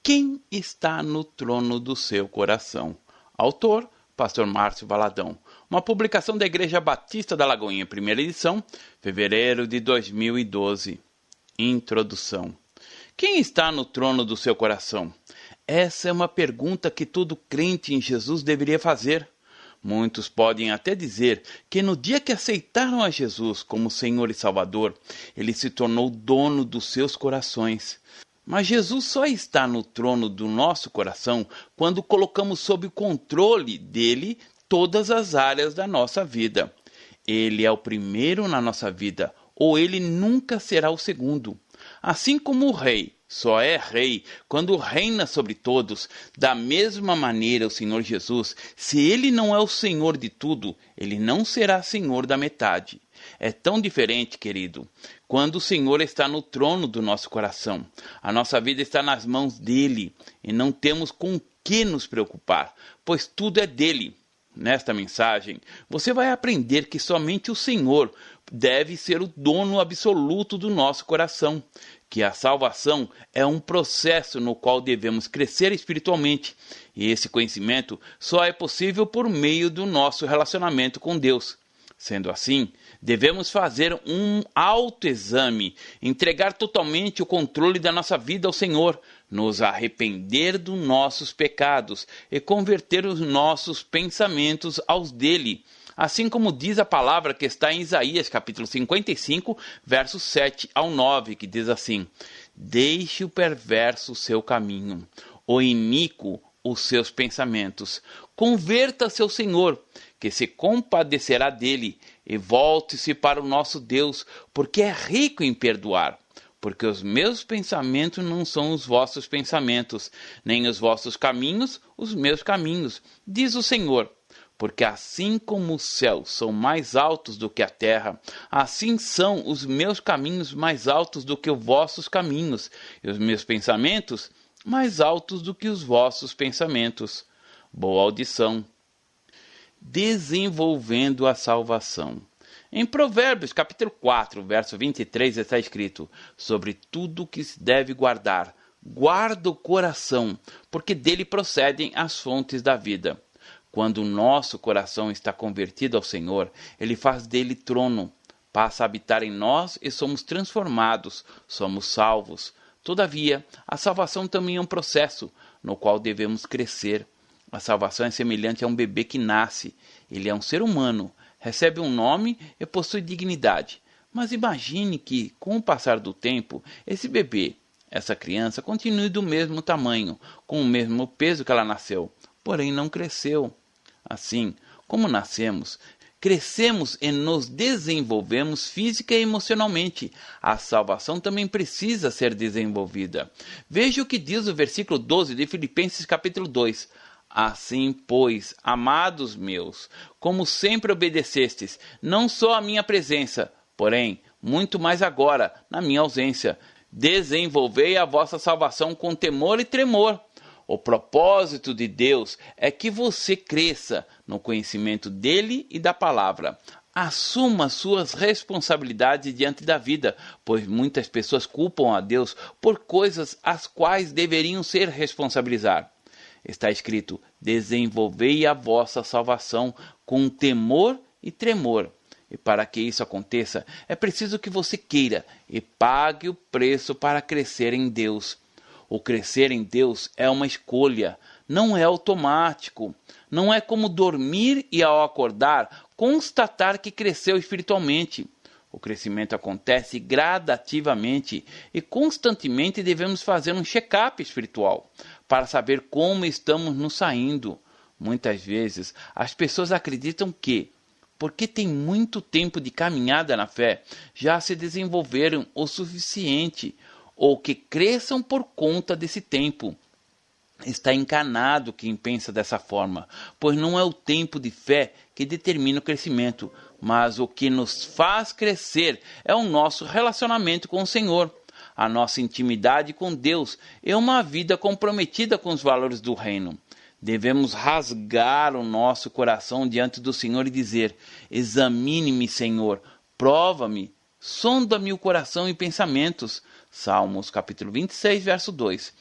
Quem está no trono do seu coração? Autor, Pastor Márcio Valadão. Uma publicação da Igreja Batista da Lagoinha, primeira edição, fevereiro de 2012. Introdução. Quem está no trono do seu coração? Essa é uma pergunta que todo crente em Jesus deveria fazer. Muitos podem até dizer que no dia que aceitaram a Jesus como Senhor e Salvador, ele se tornou dono dos seus corações. Mas Jesus só está no trono do nosso coração quando colocamos sob o controle dele todas as áreas da nossa vida. Ele é o primeiro na nossa vida, ou ele nunca será o segundo. Assim como o rei só é rei quando reina sobre todos, da mesma maneira o Senhor Jesus, se ele não é o Senhor de tudo, ele não será Senhor da metade. É tão diferente, querido, quando o Senhor está no trono do nosso coração. A nossa vida está nas mãos dele e não temos com que nos preocupar, pois tudo é dele. Nesta mensagem, você vai aprender que somente o Senhor deve ser o dono absoluto do nosso coração, que a salvação é um processo no qual devemos crescer espiritualmente, e esse conhecimento só é possível por meio do nosso relacionamento com Deus. Sendo assim, devemos fazer um autoexame, entregar totalmente o controle da nossa vida ao Senhor, nos arrepender dos nossos pecados e converter os nossos pensamentos aos dele. Assim como diz a palavra que está em Isaías, capítulo 55, versos 7 ao 9, que diz assim: Deixe o perverso o seu caminho, o iníquo os seus pensamentos. Converta-se ao Senhor, que se compadecerá dele, e volte-se para o nosso Deus, porque é rico em perdoar. Porque os meus pensamentos não são os vossos pensamentos, nem os vossos caminhos os meus caminhos, diz o Senhor. Porque assim como os céus são mais altos do que a terra, assim são os meus caminhos mais altos do que os vossos caminhos, e os meus pensamentos mais altos do que os vossos pensamentos. Boa audição. Desenvolvendo a salvação. Em Provérbios, capítulo 4, verso 23, está escrito: Sobre tudo o que se deve guardar, guarda o coração, porque dele procedem as fontes da vida. Quando o nosso coração está convertido ao Senhor, ele faz dele trono, passa a habitar em nós e somos transformados, somos salvos. Todavia, a salvação também é um processo no qual devemos crescer. A salvação é semelhante a um bebê que nasce. Ele é um ser humano, recebe um nome e possui dignidade. Mas imagine que, com o passar do tempo, esse bebê, essa criança, continue do mesmo tamanho, com o mesmo peso que ela nasceu, porém não cresceu. Assim, como nascemos, crescemos e nos desenvolvemos física e emocionalmente. A salvação também precisa ser desenvolvida. Veja o que diz o versículo 12 de Filipenses capítulo 2. Assim, pois, amados meus, como sempre obedecestes, não só à minha presença, porém, muito mais agora, na minha ausência, desenvolvei a vossa salvação com temor e tremor. O propósito de Deus é que você cresça no conhecimento dele e da palavra. Assuma suas responsabilidades diante da vida, pois muitas pessoas culpam a Deus por coisas as quais deveriam ser responsabilizar. Está escrito: desenvolvei a vossa salvação com temor e tremor. E para que isso aconteça, é preciso que você queira e pague o preço para crescer em Deus. O crescer em Deus é uma escolha, não é automático. Não é como dormir e ao acordar constatar que cresceu espiritualmente. O crescimento acontece gradativamente e constantemente devemos fazer um check-up espiritual para saber como estamos nos saindo. Muitas vezes as pessoas acreditam que, porque tem muito tempo de caminhada na fé, já se desenvolveram o suficiente, ou que cresçam por conta desse tempo. Está enganado quem pensa dessa forma, pois não é o tempo de fé que determina o crescimento, mas o que nos faz crescer é o nosso relacionamento com o Senhor, a nossa intimidade com Deus e uma vida comprometida com os valores do reino. Devemos rasgar o nosso coração diante do Senhor e dizer: examine-me, Senhor, prova-me, sonda-me o coração e pensamentos. Salmos capítulo 26, verso 2.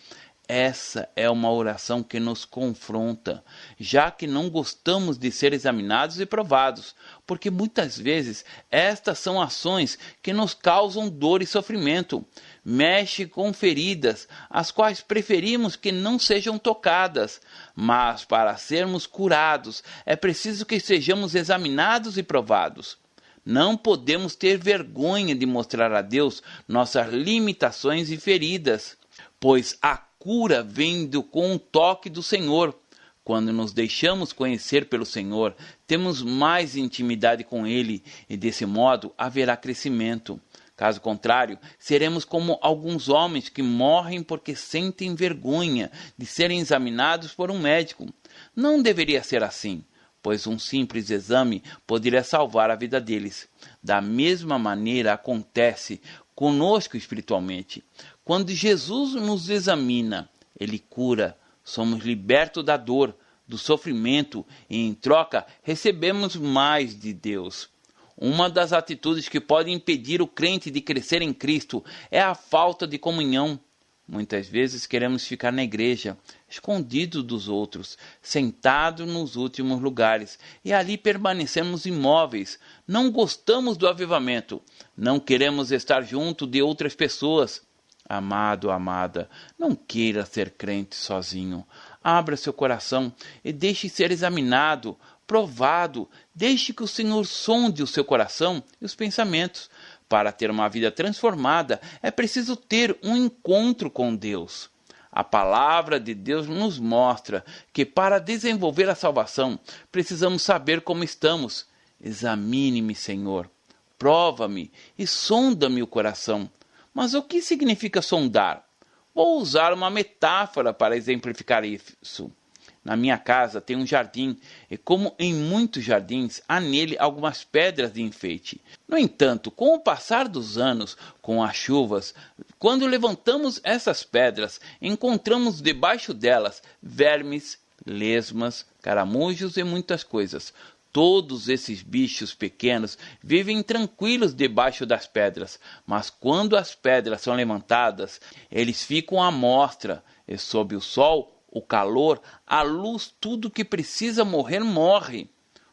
Essa é uma oração que nos confronta, já que não gostamos de ser examinados e provados, porque muitas vezes estas são ações que nos causam dor e sofrimento, mexe com feridas, as quais preferimos que não sejam tocadas, mas para sermos curados é preciso que sejamos examinados e provados. Não podemos ter vergonha de mostrar a Deus nossas limitações e feridas, pois a cura vem com o toque do Senhor. Quando nos deixamos conhecer pelo Senhor, temos mais intimidade com Ele e desse modo haverá crescimento. Caso contrário, seremos como alguns homens que morrem porque sentem vergonha de serem examinados por um médico. Não deveria ser assim, pois um simples exame poderia salvar a vida deles. Da mesma maneira acontece conosco espiritualmente. Quando Jesus nos examina, Ele cura, somos libertos da dor, do sofrimento e, em troca, recebemos mais de Deus. Uma das atitudes que pode impedir o crente de crescer em Cristo é a falta de comunhão. Muitas vezes queremos ficar na igreja, escondidos dos outros, sentados nos últimos lugares, e ali permanecemos imóveis. Não gostamos do avivamento, não queremos estar junto de outras pessoas. Amado, amada, não queira ser crente sozinho. Abra seu coração e deixe ser examinado, provado. Deixe que o Senhor sonde o seu coração e os pensamentos. Para ter uma vida transformada, é preciso ter um encontro com Deus. A palavra de Deus nos mostra que para desenvolver a salvação, precisamos saber como estamos. Examine-me, Senhor, prova-me e sonda-me o coração. Mas o que significa sondar? Vou usar uma metáfora para exemplificar isso. Na minha casa tem um jardim, e como em muitos jardins, há nele algumas pedras de enfeite. No entanto, com o passar dos anos, com as chuvas, quando levantamos essas pedras, encontramos debaixo delas vermes, lesmas, caramujos e muitas coisas. Todos esses bichos pequenos vivem tranquilos debaixo das pedras, mas quando as pedras são levantadas, eles ficam à mostra, e sob o sol, o calor, a luz, tudo que precisa morrer, morre.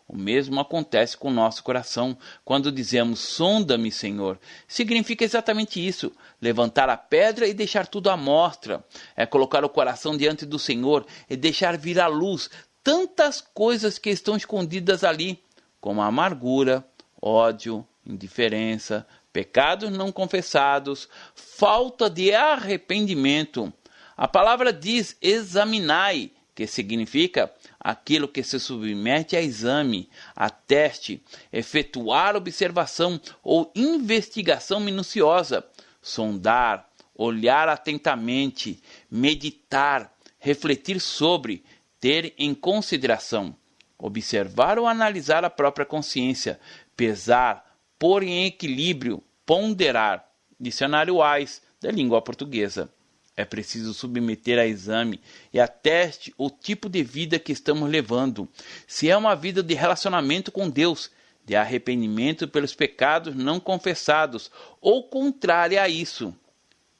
O mesmo acontece com o nosso coração. Quando dizemos, sonda-me, Senhor, significa exatamente isso, levantar a pedra e deixar tudo à mostra. É colocar o coração diante do Senhor e deixar vir à luz tantas coisas que estão escondidas ali, como a amargura, ódio, indiferença, pecados não confessados, falta de arrependimento. A palavra diz examinai, que significa aquilo que se submete a exame, a teste, efetuar observação ou investigação minuciosa, sondar, olhar atentamente, meditar, refletir sobre, ter em consideração, observar ou analisar a própria consciência, pesar, pôr em equilíbrio, ponderar. Dicionário Wise, da língua portuguesa. É preciso submeter a exame e a teste o tipo de vida que estamos levando. Se é uma vida de relacionamento com Deus, de arrependimento pelos pecados não confessados, ou contrária a isso.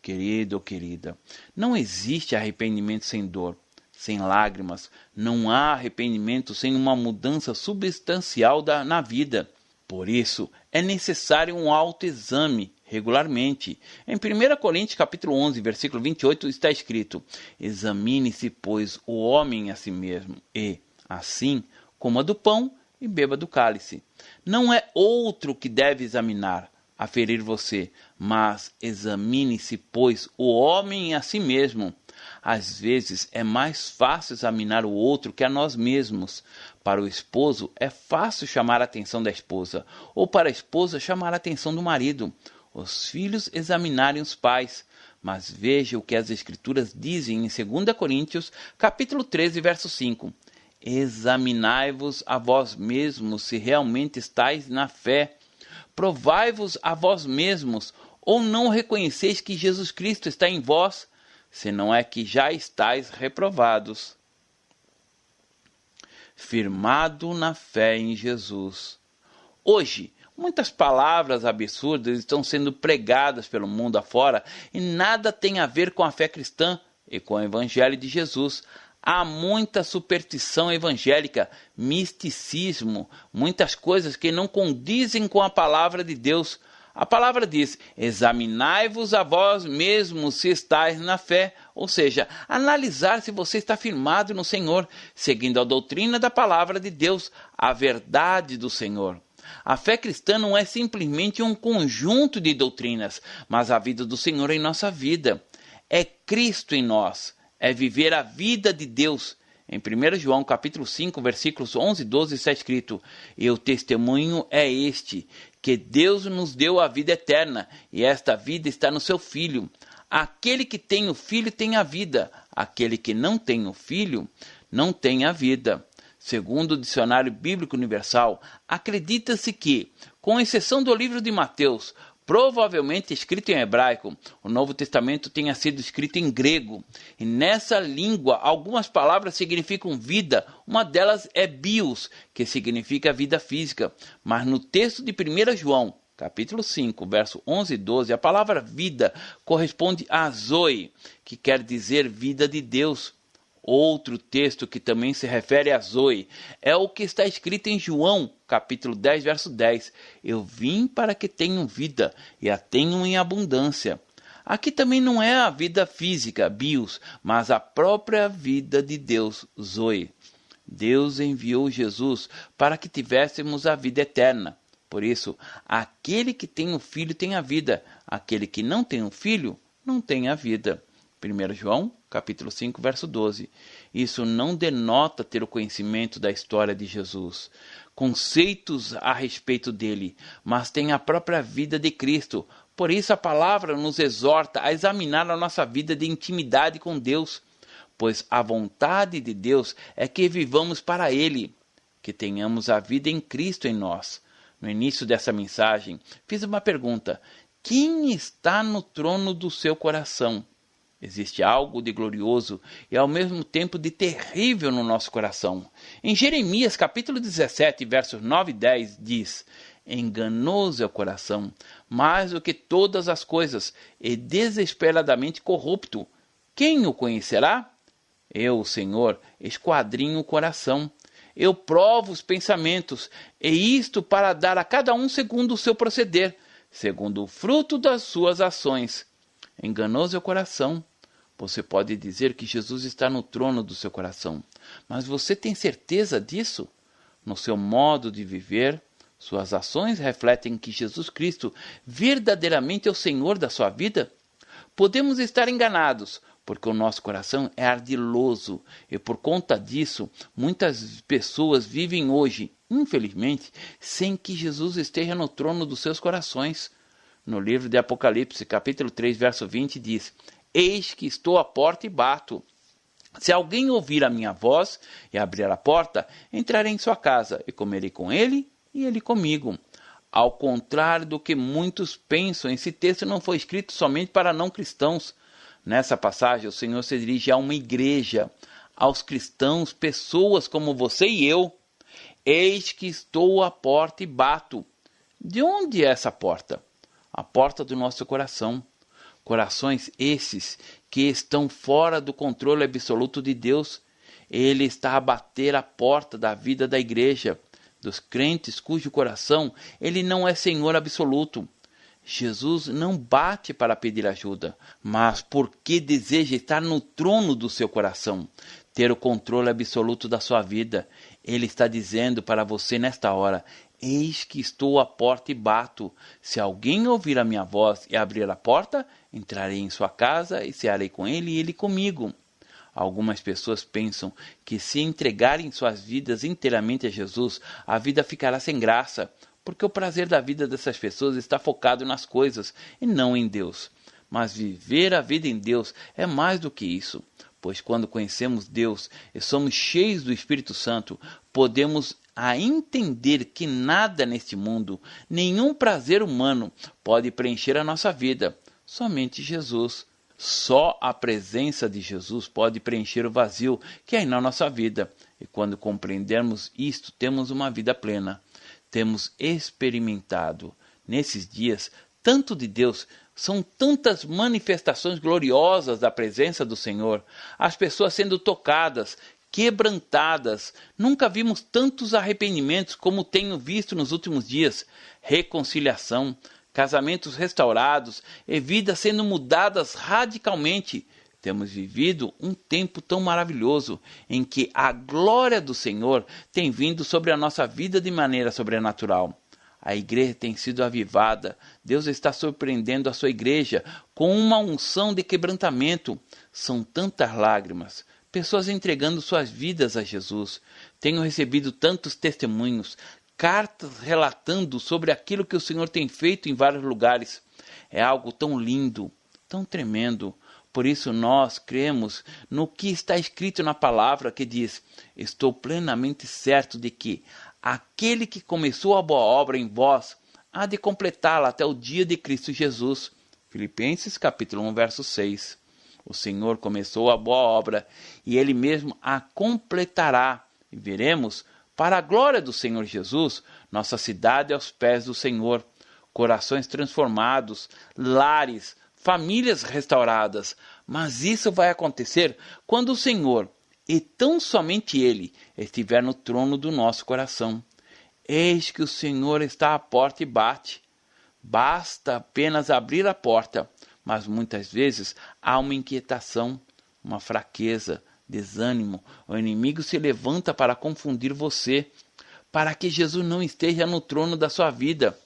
Querido ou querida, não existe arrependimento sem dor, sem lágrimas. Não há arrependimento sem uma mudança substancial na vida. Por isso, é necessário um autoexame regularmente. Em 1 Coríntios capítulo 11, versículo 28, está escrito: examine-se, pois, o homem a si mesmo, e, assim, coma do pão e beba do cálice. Não é outro que deve examinar, aferir você, mas examine-se, pois, o homem a si mesmo. Às vezes é mais fácil examinar o outro que a nós mesmos. Para o esposo é fácil chamar a atenção da esposa, ou para a esposa chamar a atenção do marido. Os filhos examinarem os pais. Mas veja o que as Escrituras dizem em 2 Coríntios, capítulo 13, verso 5. Examinai-vos a vós mesmos se realmente estáis na fé. Provai-vos a vós mesmos, ou não reconheceis que Jesus Cristo está em vós, senão é que já estáis reprovados. Firmado na fé em Jesus. Hoje, muitas palavras absurdas estão sendo pregadas pelo mundo afora e nada tem a ver com a fé cristã. e com o Evangelho de Jesus. Há muita superstição evangélica, misticismo, muitas coisas que não condizem com a palavra de Deus. A palavra diz: examinai-vos a vós mesmos se estáis na fé, ou seja, analisar se você está firmado no Senhor, seguindo a doutrina da palavra de Deus, a verdade do Senhor. A fé cristã não é simplesmente um conjunto de doutrinas, mas a vida do Senhor em nossa vida. É Cristo em nós, é viver a vida de Deus. Em 1 João capítulo 5, versículos 11 e 12 está escrito: e o testemunho é este, que Deus nos deu a vida eterna, e esta vida está no seu Filho. Aquele que tem o Filho tem a vida, aquele que não tem o Filho não tem a vida. Segundo o Dicionário Bíblico Universal, acredita-se que, com exceção do livro de Mateus, provavelmente escrito em hebraico, o Novo Testamento tenha sido escrito em grego. E nessa língua, algumas palavras significam vida. Uma delas é bios, que significa vida física. Mas no texto de 1 João, capítulo 5, verso 11 e 12, a palavra vida corresponde a zoe, que quer dizer vida de Deus. Outro texto que também se refere a Zoe é o que está escrito em João, capítulo 10, verso 10. Eu vim para que tenham vida e a tenham em abundância. Aqui também não é a vida física, bios, mas a própria vida de Deus, Zoe. Deus enviou Jesus para que tivéssemos a vida eterna. Por isso, aquele que tem o Filho tem a vida, aquele que não tem o Filho não tem a vida. 1 João, capítulo 5, verso 12. Isso não denota ter o conhecimento da história de Jesus, conceitos a respeito dele, mas tem a própria vida de Cristo. Por isso a palavra nos exorta a examinar a nossa vida de intimidade com Deus, pois a vontade de Deus é que vivamos para Ele, que tenhamos a vida em Cristo em nós. No início dessa mensagem, fiz uma pergunta: quem está no trono do seu coração? Existe algo de glorioso e ao mesmo tempo de terrível no nosso coração. Em Jeremias capítulo 17, versos 9 e 10 diz: enganoso é o coração, mais do que todas as coisas, e desesperadamente corrupto. Quem o conhecerá? Eu, o Senhor, esquadrinho o coração. Eu provo os pensamentos, e isto para dar a cada um segundo o seu proceder, segundo o fruto das suas ações. Enganoso é o coração. Você pode dizer que Jesus está no trono do seu coração, mas você tem certeza disso? No seu modo de viver, suas ações refletem que Jesus Cristo verdadeiramente é o Senhor da sua vida? Podemos estar enganados, porque o nosso coração é ardiloso e por conta disso, muitas pessoas vivem hoje, infelizmente, sem que Jesus esteja no trono dos seus corações. No livro de Apocalipse, capítulo 3, verso 20, diz: eis que estou à porta e bato. Se alguém ouvir a minha voz e abrir a porta, entrarei em sua casa e comerei com ele e ele comigo. Ao contrário do que muitos pensam, esse texto não foi escrito somente para não cristãos. Nessa passagem, o Senhor se dirige a uma igreja, aos cristãos, pessoas como você e eu. Eis que estou à porta e bato. De onde é essa porta? A porta do nosso coração. Corações esses que estão fora do controle absoluto de Deus. Ele está a bater a porta da vida da igreja, dos crentes cujo coração ele não é Senhor absoluto. Jesus não bate para pedir ajuda, mas porque deseja estar no trono do seu coração, ter o controle absoluto da sua vida. Ele está dizendo para você nesta hora: eis que estou à porta e bato. Se alguém ouvir a minha voz e abrir a porta, entrarei em sua casa e cearei com ele e ele comigo. Algumas pessoas pensam que se entregarem suas vidas inteiramente a Jesus, a vida ficará sem graça, porque o prazer da vida dessas pessoas está focado nas coisas e não em Deus. Mas viver a vida em Deus é mais do que isso, pois quando conhecemos Deus e somos cheios do Espírito Santo, podemos a entender que nada neste mundo, nenhum prazer humano pode preencher a nossa vida, somente Jesus. Só a presença de Jesus pode preencher o vazio que há na nossa vida. E quando compreendermos isto, temos uma vida plena. Temos experimentado, nesses dias, tanto de Deus, São tantas manifestações gloriosas da presença do Senhor, as pessoas sendo tocadas, quebrantadas. Nunca vimos tantos arrependimentos como tenho visto nos últimos dias. Reconciliação, casamentos restaurados e vidas sendo mudadas radicalmente. Temos vivido um tempo tão maravilhoso em que a glória do Senhor tem vindo sobre a nossa vida de maneira sobrenatural. A igreja tem sido avivada. Deus está surpreendendo a sua igreja com uma unção de quebrantamento. São tantas lágrimas, pessoas entregando suas vidas a Jesus. Tenho recebido tantos testemunhos, cartas relatando sobre aquilo que o Senhor tem feito em vários lugares. É algo tão lindo, tão tremendo. Por isso nós cremos no que está escrito na palavra que diz: estou plenamente certo de que aquele que começou a boa obra em vós há de completá-la até o dia de Cristo Jesus. Filipenses capítulo 1, verso 6. O Senhor começou a boa obra e Ele mesmo a completará. E veremos, para a glória do Senhor Jesus, nossa cidade aos pés do Senhor, corações transformados, lares, famílias restauradas. Mas isso vai acontecer quando o Senhor, e tão somente Ele, estiver no trono do nosso coração. Eis que o Senhor está à porta e bate. Basta apenas abrir a porta, mas muitas vezes há uma inquietação, uma fraqueza, desânimo. O inimigo se levanta para confundir você, para que Jesus não esteja no trono da sua vida.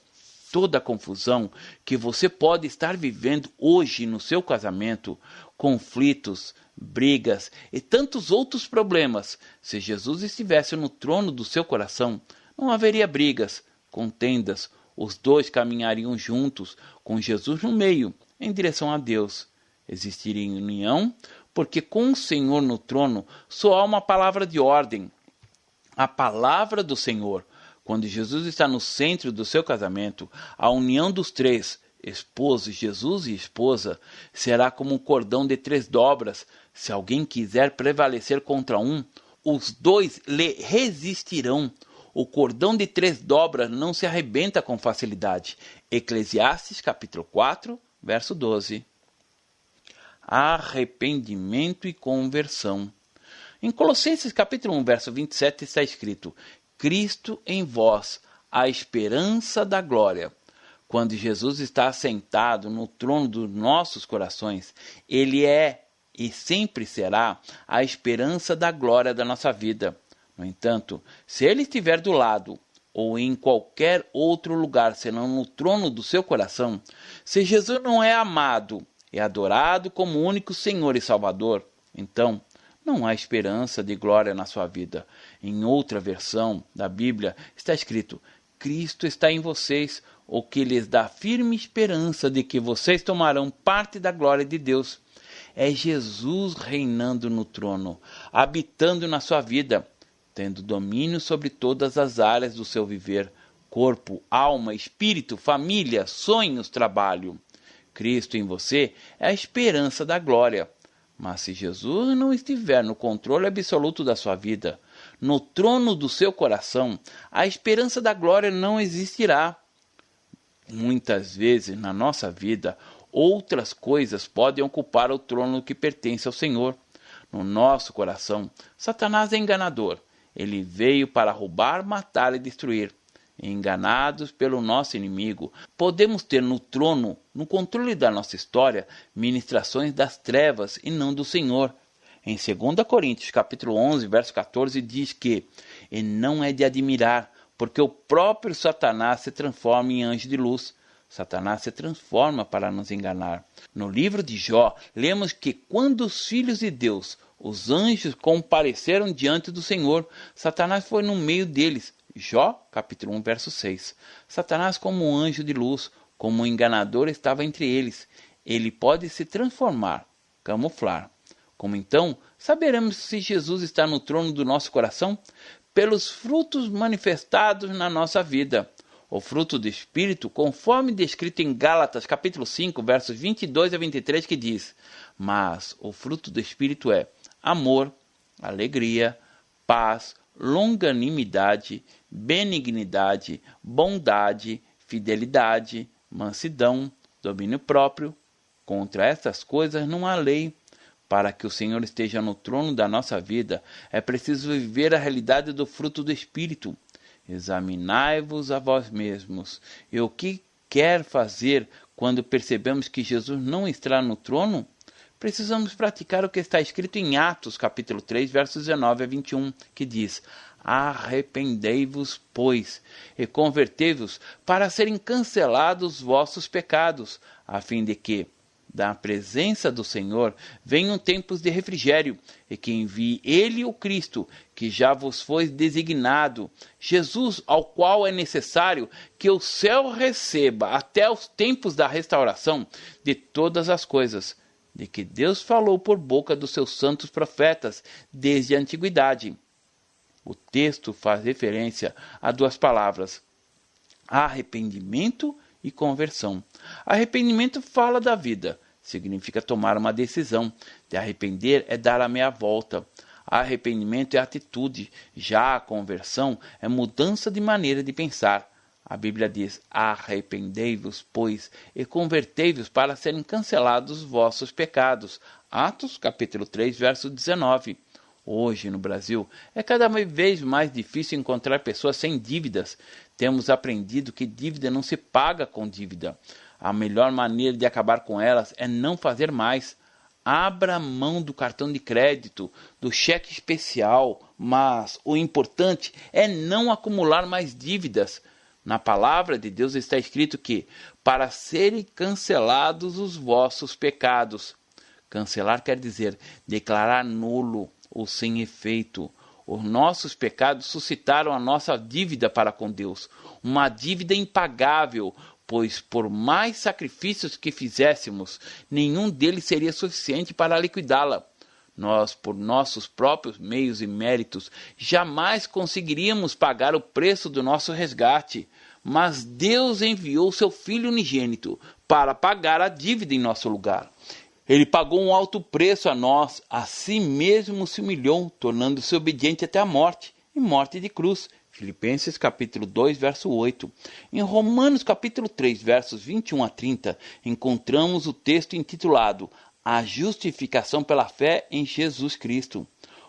Toda a confusão que você pode estar vivendo hoje no seu casamento, conflitos, brigas e tantos outros problemas, se Jesus estivesse no trono do seu coração, não haveria brigas, contendas. Os dois caminhariam juntos, com Jesus no meio, em direção a Deus. Existiria união, porque com o Senhor no trono só há uma palavra de ordem, a palavra do Senhor. Quando Jesus está no centro do seu casamento, a união dos três, esposo, Jesus e esposa, será como um cordão de 3 dobras. Se alguém quiser prevalecer contra um, os dois lhe resistirão. O cordão de 3 dobras não se arrebenta com facilidade. Eclesiastes capítulo 4, verso 12. Arrependimento e conversão. Em Colossenses capítulo 1, verso 27 está escrito: Cristo em vós, a esperança da glória. Quando Jesus está assentado no trono dos nossos corações, Ele é e sempre será a esperança da glória da nossa vida. No entanto, se Ele estiver do lado ou em qualquer outro lugar senão no trono do seu coração, se Jesus não é amado e adorado como único Senhor e Salvador, então não há esperança de glória na sua vida. Em outra versão da Bíblia está escrito: Cristo está em vocês, o que lhes dá firme esperança de que vocês tomarão parte da glória de Deus. É Jesus reinando no trono, habitando na sua vida, tendo domínio sobre todas as áreas do seu viver: corpo, alma, espírito, família, sonhos, trabalho. Cristo em você é a esperança da glória. Mas se Jesus não estiver no controle absoluto da sua vida, no trono do seu coração, a esperança da glória não existirá. Muitas vezes na nossa vida, outras coisas podem ocupar o trono que pertence ao Senhor. No nosso coração, Satanás é enganador. Ele veio para roubar, matar e destruir. Enganados pelo nosso inimigo, podemos ter no trono, no controle da nossa história, ministrações das trevas e não do Senhor. Em 2 Coríntios capítulo 11, verso 14, diz que: e não é de admirar, porque o próprio Satanás se transforma em anjo de luz. Satanás se transforma para nos enganar. No livro de Jó, lemos que quando os filhos de Deus, os anjos, compareceram diante do Senhor, Satanás foi no meio deles. Jó, capítulo 1, verso 6. Satanás, como um anjo de luz, como um enganador, estava entre eles. Ele pode se transformar, camuflar. Como então saberemos se Jesus está no trono do nosso coração? Pelos frutos manifestados na nossa vida. O fruto do Espírito, conforme descrito em Gálatas, capítulo 5, versos 22 a 23, que diz: mas o fruto do Espírito é amor, alegria, paz, longanimidade, benignidade, bondade, fidelidade, mansidão, domínio próprio. Contra essas coisas não há lei. Para que o Senhor esteja no trono da nossa vida, é preciso viver a realidade do fruto do Espírito. Examinai-vos a vós mesmos. E o que quer fazer quando percebemos que Jesus não está no trono? Precisamos praticar o que está escrito em Atos, capítulo 3, versos 19 a 21, que diz: Arrependei-vos, pois, e convertei-vos para serem cancelados os vossos pecados, a fim de que, da presença do Senhor, venham tempos de refrigério, e que envie Ele o Cristo, que já vos foi designado, Jesus, ao qual é necessário que o céu receba até os tempos da restauração de todas as coisas, de que Deus falou por boca dos seus santos profetas desde a antiguidade. O texto faz referência a duas palavras: arrependimento e conversão. Arrependimento fala da vida, significa tomar uma decisão. De arrepender é dar a meia volta. Arrependimento é atitude, já a conversão é mudança de maneira de pensar. A Bíblia diz: arrependei-vos, pois, e convertei-vos para serem cancelados os vossos pecados. Atos, capítulo 3, verso 19. Hoje, no Brasil, é cada vez mais difícil encontrar pessoas sem dívidas. Temos aprendido que dívida não se paga com dívida. A melhor maneira de acabar com elas é não fazer mais. Abra mão do cartão de crédito, do cheque especial, mas o importante é não acumular mais dívidas. Na palavra de Deus está escrito que, para serem cancelados os vossos pecados. Cancelar quer dizer declarar nulo ou sem efeito. Os nossos pecados suscitaram a nossa dívida para com Deus, uma dívida impagável, pois por mais sacrifícios que fizéssemos, nenhum deles seria suficiente para liquidá-la. Nós, por nossos próprios meios e méritos, jamais conseguiríamos pagar o preço do nosso resgate, mas Deus enviou seu Filho unigênito para pagar a dívida em nosso lugar. Ele pagou um alto preço a nós, a si mesmo se humilhou, tornando-se obediente até a morte, e morte de cruz. Filipenses capítulo 2, verso 8. Em Romanos capítulo 3, versos 21 a 30, encontramos o texto intitulado A Justificação pela Fé em Jesus Cristo,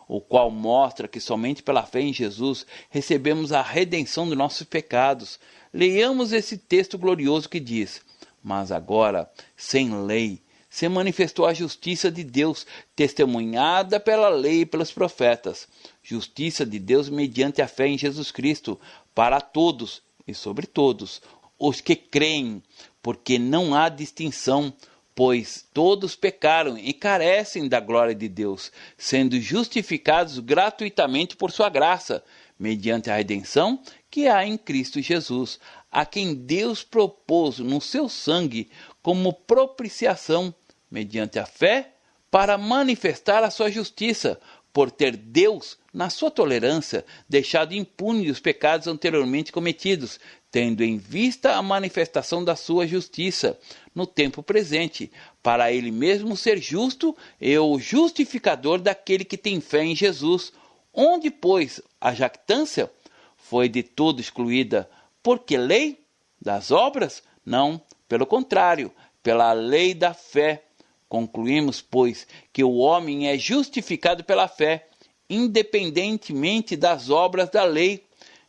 o qual mostra que somente pela fé em Jesus recebemos a redenção dos nossos pecados. Leiamos esse texto glorioso que diz: Mas agora, sem lei, se manifestou a justiça de Deus, testemunhada pela lei e pelos profetas. Justiça de Deus mediante a fé em Jesus Cristo, para todos e sobre todos os que creem, porque não há distinção, pois todos pecaram e carecem da glória de Deus, sendo justificados gratuitamente por sua graça, mediante a redenção que há em Cristo Jesus, a quem Deus propôs no seu sangue como propiciação, mediante a fé, para manifestar a sua justiça, por ter Deus, na sua tolerância, deixado impunes os pecados anteriormente cometidos, tendo em vista a manifestação da sua justiça no tempo presente, para ele mesmo ser justo e o justificador daquele que tem fé em Jesus. Onde, pois, a jactância foi de todo excluída. Por que lei? Das obras? Não, pelo contrário, pela lei da fé. Concluímos, pois, que o homem é justificado pela fé, independentemente das obras da lei.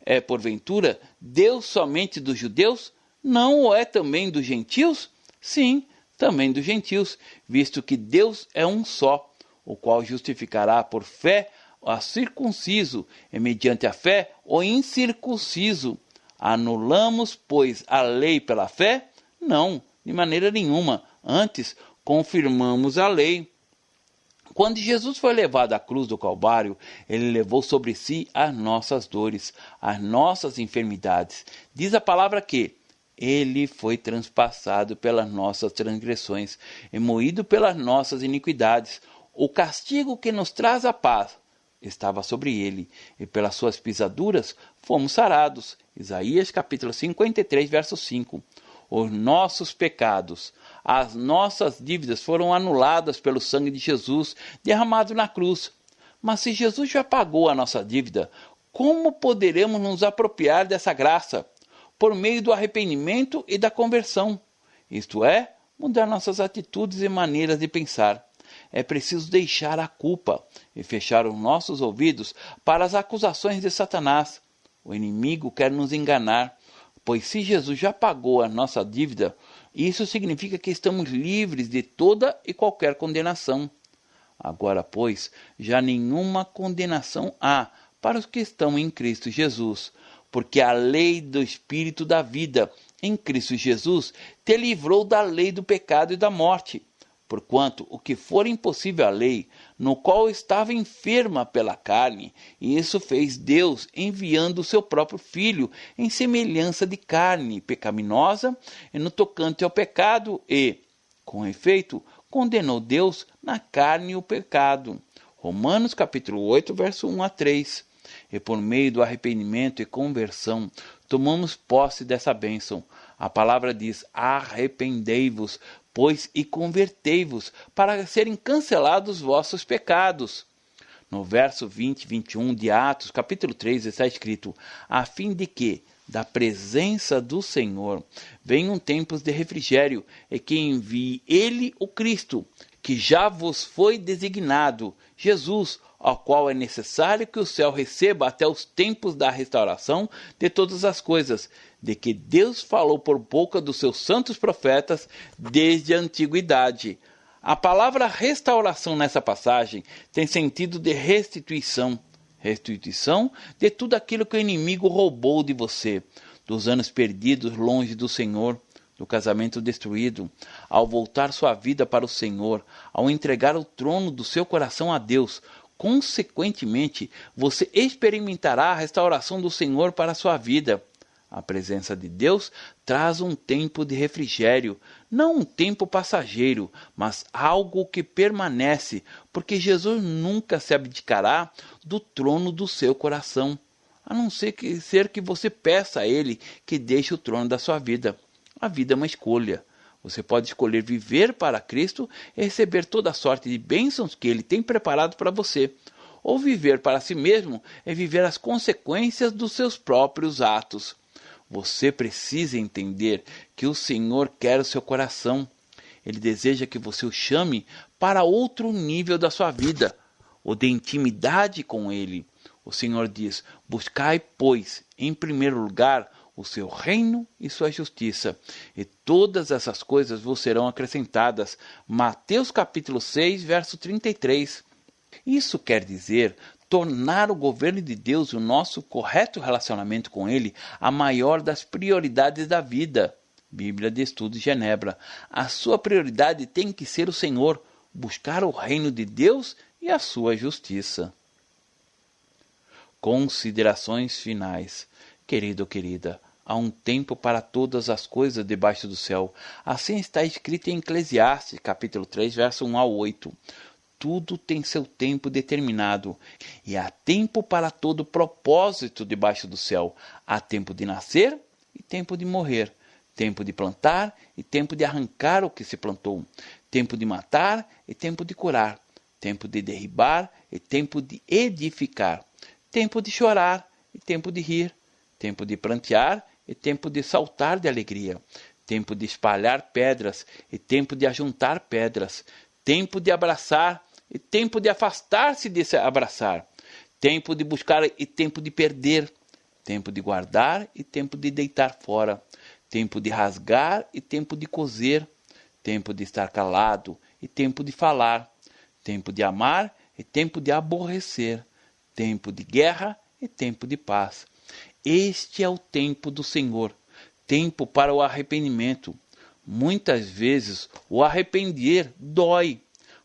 É, porventura, Deus somente dos judeus? Não o é também dos gentios? Sim, também dos gentios, visto que Deus é um só, o qual justificará por fé o circunciso, e mediante a fé o incircunciso. Anulamos, pois, a lei pela fé? Não, de maneira nenhuma. Antes, confirmamos a lei. Quando Jesus foi levado à cruz do Calvário, ele levou sobre si as nossas dores, as nossas enfermidades. Diz a palavra que ele foi transpassado pelas nossas transgressões e moído pelas nossas iniquidades. O castigo que nos traz a paz estava sobre ele, e pelas suas pisaduras fomos sarados. Isaías capítulo 53, verso 5. Os nossos pecados, as nossas dívidas foram anuladas pelo sangue de Jesus derramado na cruz. Mas se Jesus já pagou a nossa dívida, como poderemos nos apropriar dessa graça? Por meio do arrependimento e da conversão, isto é, mudar nossas atitudes e maneiras de pensar. É preciso deixar a culpa e fechar os nossos ouvidos para as acusações de Satanás. O inimigo quer nos enganar, pois se Jesus já pagou a nossa dívida, isso significa que estamos livres de toda e qualquer condenação. Agora, pois, já nenhuma condenação há para os que estão em Cristo Jesus, porque a lei do Espírito da vida em Cristo Jesus te livrou da lei do pecado e da morte. Porquanto o que for impossível à lei, no qual estava enferma pela carne, e isso fez Deus enviando o seu próprio Filho em semelhança de carne pecaminosa, e no tocante ao pecado, e, com efeito, condenou Deus na carne o pecado. Romanos capítulo 8, verso 1 a 3. E por meio do arrependimento e conversão, tomamos posse dessa bênção. A palavra diz: arrependei-vos, pois, e convertei-vos, para serem cancelados vossos pecados. No verso 20 e 21 de Atos, capítulo 3, está escrito: a fim de que, da presença do Senhor, venham tempos de refrigério, e que envie Ele o Cristo, que já vos foi designado, Jesus, ao qual é necessário que o céu receba até os tempos da restauração de todas as coisas, de que Deus falou por boca dos seus santos profetas desde a antiguidade. A palavra restauração nessa passagem tem sentido de restituição. Restituição de tudo aquilo que o inimigo roubou de você, dos anos perdidos longe do Senhor, do casamento destruído. Ao voltar sua vida para o Senhor, ao entregar o trono do seu coração a Deus, consequentemente, você experimentará a restauração do Senhor para a sua vida. A presença de Deus traz um tempo de refrigério, não um tempo passageiro, mas algo que permanece, porque Jesus nunca se abdicará do trono do seu coração, a não ser que você peça a Ele que deixe o trono da sua vida. A vida é uma escolha. Você pode escolher viver para Cristo e receber toda a sorte de bênçãos que Ele tem preparado para você. Ou viver para si mesmo é viver as consequências dos seus próprios atos. Você precisa entender que o Senhor quer o seu coração. Ele deseja que você o chame para outro nível da sua vida, o de intimidade com Ele. O Senhor diz: buscai, pois, em primeiro lugar, o seu reino e sua justiça, e todas essas coisas vos serão acrescentadas. Mateus capítulo 6, verso 33. Isso quer dizer tornar o governo de Deus e o nosso correto relacionamento com Ele a maior das prioridades da vida. Bíblia de Estudos Genebra. A sua prioridade tem que ser o Senhor, buscar o reino de Deus e a sua justiça. Considerações finais. Querido ou querida, há um tempo para todas as coisas debaixo do céu. Assim está escrito em Eclesiastes, capítulo 3, verso 1 a 8. Tudo tem seu tempo determinado, e há tempo para todo propósito debaixo do céu. Há tempo de nascer e tempo de morrer, tempo de plantar e tempo de arrancar o que se plantou, tempo de matar e tempo de curar, tempo de derribar e tempo de edificar, tempo de chorar e tempo de rir, tempo de prantear e tempo de saltar de alegria, tempo de espalhar pedras e tempo de ajuntar pedras, tempo de abraçar e tempo de afastar-se de se abraçar, tempo de buscar e tempo de perder, tempo de guardar e tempo de deitar fora, tempo de rasgar e tempo de coser, tempo de estar calado e tempo de falar, tempo de amar e tempo de aborrecer, tempo de guerra e tempo de paz. Este é o tempo do Senhor, tempo para o arrependimento. Muitas vezes o arrepender dói,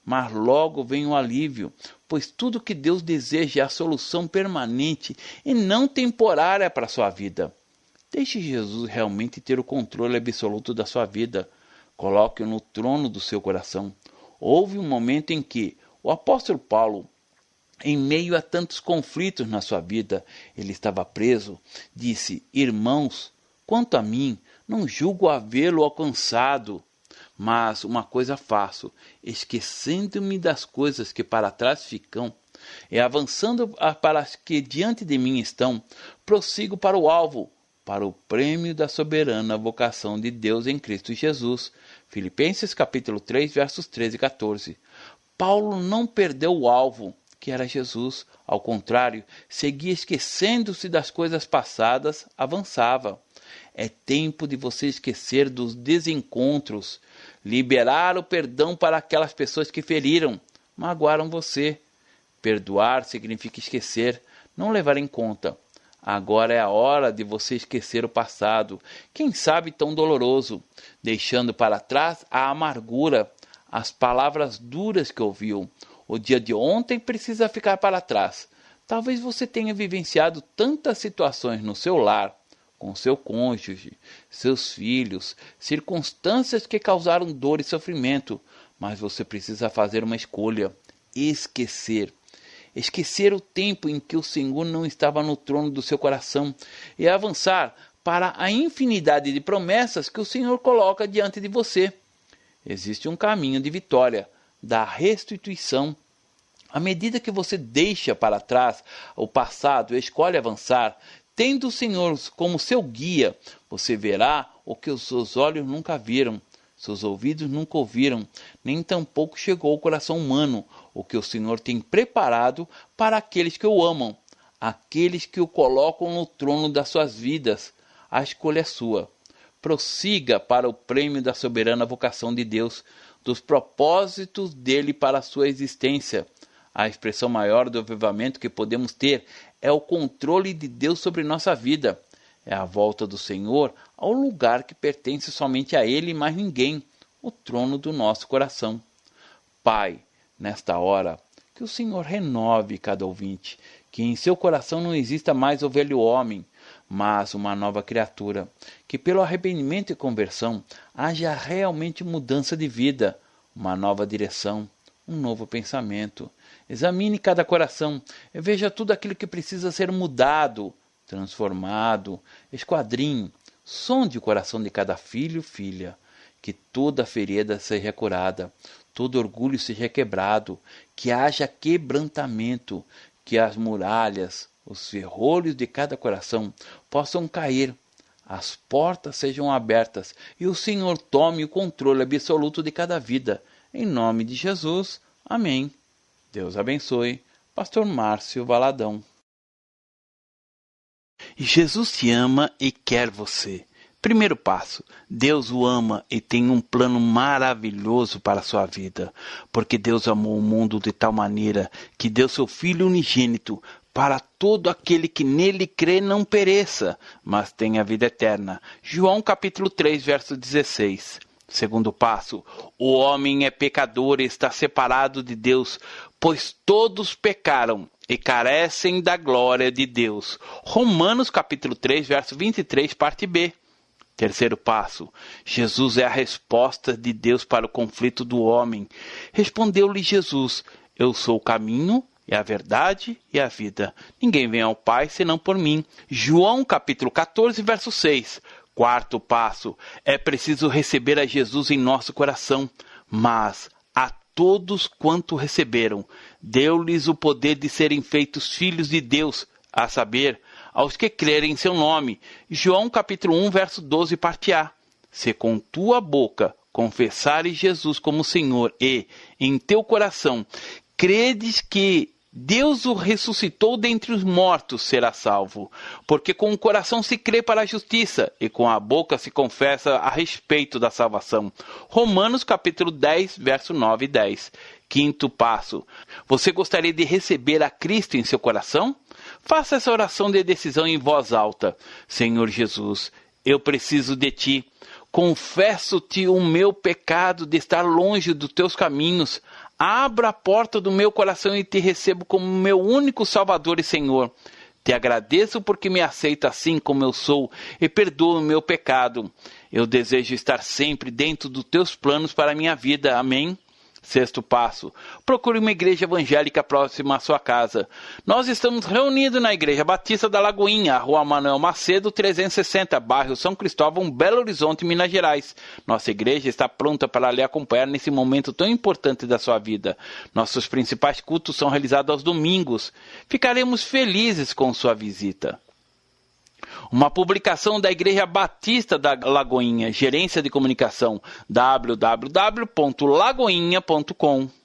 mas logo vem o alívio, pois tudo que Deus deseja é a solução permanente e não temporária para a sua vida. Deixe Jesus realmente ter o controle absoluto da sua vida. Coloque-o no trono do seu coração. Houve um momento em que o apóstolo Paulo, em meio a tantos conflitos na sua vida, ele estava preso, disse: irmãos, quanto a mim, não julgo havê-lo alcançado. Mas uma coisa faço, esquecendo-me das coisas que para trás ficam, e avançando para as que diante de mim estão, prossigo para o alvo, para o prêmio da soberana vocação de Deus em Cristo Jesus. Filipenses capítulo 3, versos 13 e 14. Paulo não perdeu o alvo, que era Jesus. Ao contrário, seguia esquecendo-se das coisas passadas, avançava. É tempo de você esquecer dos desencontros, liberar o perdão para aquelas pessoas que feriram, magoaram você. Perdoar significa esquecer, não levar em conta. Agora é a hora de você esquecer o passado, quem sabe tão doloroso, deixando para trás a amargura, as palavras duras que ouviu. O dia de ontem precisa ficar para trás. Talvez você tenha vivenciado tantas situações no seu lar, com seu cônjuge, seus filhos, circunstâncias que causaram dor e sofrimento, mas você precisa fazer uma escolha: esquecer. Esquecer o tempo em que o Senhor não estava no trono do seu coração e avançar para a infinidade de promessas que o Senhor coloca diante de você. Existe um caminho de vitória, da restituição. À medida que você deixa para trás o passado e escolhe avançar, tendo o Senhor como seu guia, você verá o que os seus olhos nunca viram, seus ouvidos nunca ouviram, nem tampouco chegou ao coração humano, o que o Senhor tem preparado para aqueles que o amam, aqueles que o colocam no trono das suas vidas. A escolha é sua. Prossiga para o prêmio da soberana vocação de Deus, dos propósitos dele para a sua existência. A expressão maior do avivamento que podemos ter é o controle de Deus sobre nossa vida. É a volta do Senhor ao lugar que pertence somente a Ele e mais ninguém, o trono do nosso coração. Pai, nesta hora, que o Senhor renove cada ouvinte, que em seu coração não exista mais o velho homem, mas uma nova criatura, que pelo arrependimento e conversão haja realmente mudança de vida, uma nova direção, um novo pensamento. Examine cada coração e veja tudo aquilo que precisa ser mudado, transformado. Esquadrinhe, sonde o coração de cada filho e filha, que toda ferida seja curada, todo orgulho seja quebrado, que haja quebrantamento, que as muralhas, os ferrolhos de cada coração possam cair, as portas sejam abertas e o Senhor tome o controle absoluto de cada vida. Em nome de Jesus, amém. Deus abençoe. Pastor Márcio Valadão. Jesus te ama e quer você. Primeiro passo: Deus o ama e tem um plano maravilhoso para a sua vida, porque Deus amou o mundo de tal maneira que deu seu Filho unigênito para todo aquele que nele crê não pereça, mas tenha vida eterna. João capítulo 3, verso 16. Segundo passo: o homem é pecador e está separado de Deus, pois todos pecaram e carecem da glória de Deus. Romanos capítulo 3, verso 23, parte B. Terceiro passo: Jesus é a resposta de Deus para o conflito do homem. Respondeu-lhe Jesus: eu sou o caminho e a verdade e a vida. Ninguém vem ao Pai senão por mim. João capítulo 14, verso 6. Quarto passo: é preciso receber a Jesus em nosso coração, mas a todos quanto receberam, deu-lhes o poder de serem feitos filhos de Deus, a saber, aos que crerem em seu nome. João capítulo 1, verso 12, parte A. Se com tua boca confessares Jesus como Senhor e, em teu coração, credes que Deus o ressuscitou dentre os mortos, será salvo. Porque com o coração se crê para a justiça e com a boca se confessa a respeito da salvação. Romanos capítulo 10, verso 9 e 10. Quinto passo: você gostaria de receber a Cristo em seu coração? Faça essa oração de decisão em voz alta. Senhor Jesus, eu preciso de Ti. Confesso-te o meu pecado de estar longe dos Teus caminhos. Abra a porta do meu coração e te recebo como meu único Salvador e Senhor. Te agradeço porque me aceita assim como eu sou e perdoa o meu pecado. Eu desejo estar sempre dentro dos teus planos para a minha vida. Amém? Sexto passo: procure uma igreja evangélica próxima à sua casa. Nós estamos reunidos na Igreja Batista da Lagoinha, Rua Manuel Macedo, 360, bairro São Cristóvão, Belo Horizonte, Minas Gerais. Nossa igreja está pronta para lhe acompanhar nesse momento tão importante da sua vida. Nossos principais cultos são realizados aos domingos. Ficaremos felizes com sua visita. Uma publicação da Igreja Batista da Lagoinha, Gerência de Comunicação, www.lagoinha.com.